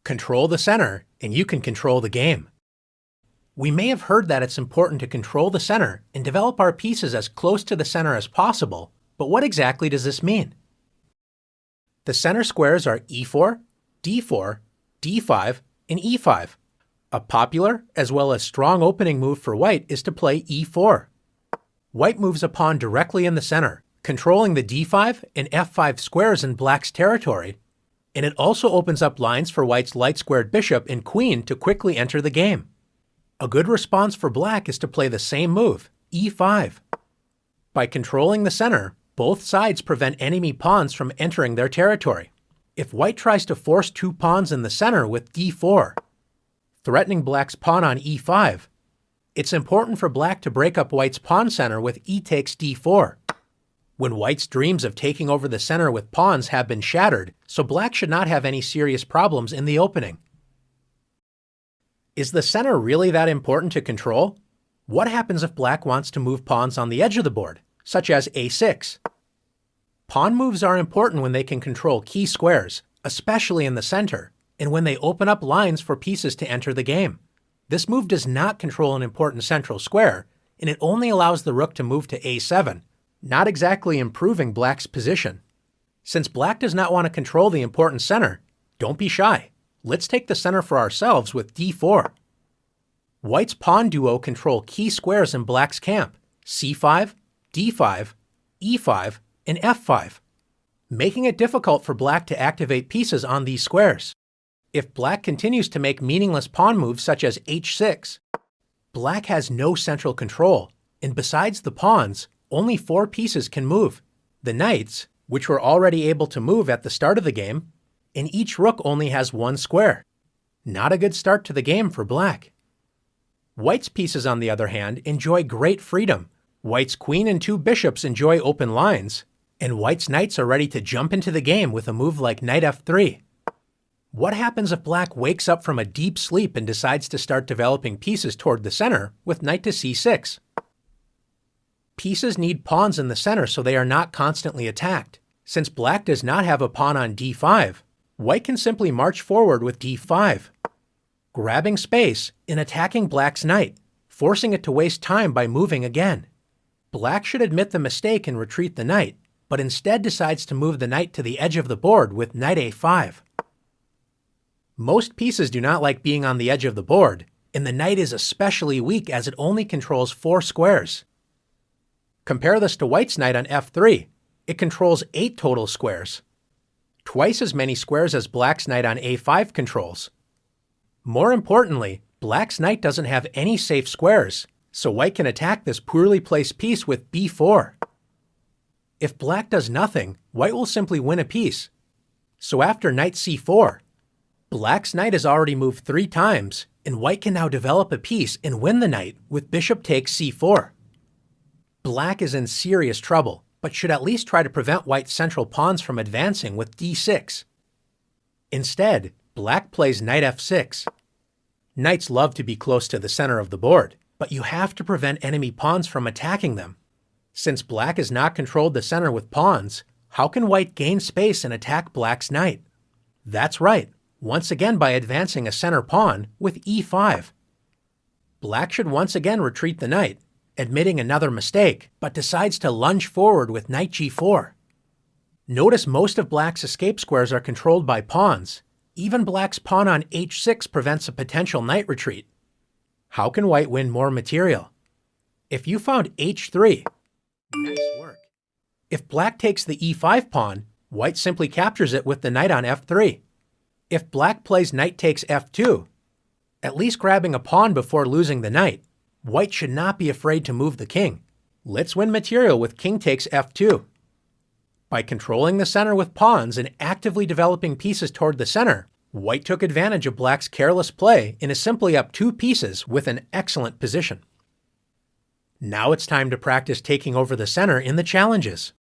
Control the center, and you can control the game. We may have heard that it's important to control the center and develop our pieces as close to the center as possible, but what exactly does this mean? The center squares are e4, d4, d5, and e5. A popular as well as strong opening move for white is to play e4. White moves a pawn directly in the center, controlling the d5 and f5 squares in black's territory, and it also opens up lines for white's light-squared bishop and queen to quickly enter the game. A good response for black is to play the same move, e5. By controlling the center, both sides prevent enemy pawns from entering their territory. If white tries to force two pawns in the center with d4, threatening black's pawn on e5, it's important for black to break up white's pawn center with e takes d4. When white's dreams of taking over the center with pawns have been shattered, so black should not have any serious problems in the opening. Is the center really that important to control? What happens if black wants to move pawns on the edge of the board, such as a6? Pawn moves are important when they can control key squares, especially in the center, and when they open up lines for pieces to enter the game. This move does not control an important central square, and it only allows the rook to move to a7, not exactly improving black's position. Since black does not want to control the important center, don't be shy. Let's take the center for ourselves with d4. White's pawn duo control key squares in black's camp, c5, d5, e5, and f5, making it difficult for black to activate pieces on these squares. If black continues to make meaningless pawn moves such as h6, black has no central control, and besides the pawns, only 4 pieces can move: the knights, which were already able to move at the start of the game, and each rook only has 1 square. Not a good start to the game for black. White's pieces, on the other hand, enjoy great freedom. White's queen and 2 bishops enjoy open lines, and white's knights are ready to jump into the game with a move like knight f3. What happens if black wakes up from a deep sleep and decides to start developing pieces toward the center with knight to c6? Pieces need pawns in the center so they are not constantly attacked. Since black does not have a pawn on d5, white can simply march forward with d5, grabbing space and attacking black's knight, forcing it to waste time by moving again. Black should admit the mistake and retreat the knight, but instead decides to move the knight to the edge of the board with knight a5. Most pieces do not like being on the edge of the board, and the knight is especially weak as it only controls 4 squares. Compare this to white's knight on f3. It controls 8 total squares, twice as many squares as black's knight on a5 controls. More importantly, black's knight doesn't have any safe squares, so white can attack this poorly placed piece with b4. If black does nothing, white will simply win a piece. So after knight c4, black's knight has already moved 3 times, and white can now develop a piece and win the knight with bishop takes c4. Black is in serious trouble, but should at least try to prevent white's central pawns from advancing with d6. Instead, black plays knight f6. Knights love to be close to the center of the board, but you have to prevent enemy pawns from attacking them. Since black has not controlled the center with pawns, how can white gain space and attack black's knight? That's right, once again by advancing a center pawn with e5. Black should once again retreat the knight, admitting another mistake, but decides to lunge forward with knight g4. Notice most of black's escape squares are controlled by pawns. Even black's pawn on h6 prevents a potential knight retreat. How can white win more material? If you found h3, nice work. If black takes the e5 pawn, white simply captures it with the knight on f3. If black plays knight takes f2, at least grabbing a pawn before losing the knight, white should not be afraid to move the king. Let's win material with king takes f2. By controlling the center with pawns and actively developing pieces toward the center, white took advantage of black's careless play and is simply up 2 pieces with an excellent position. Now it's time to practice taking over the center in the challenges.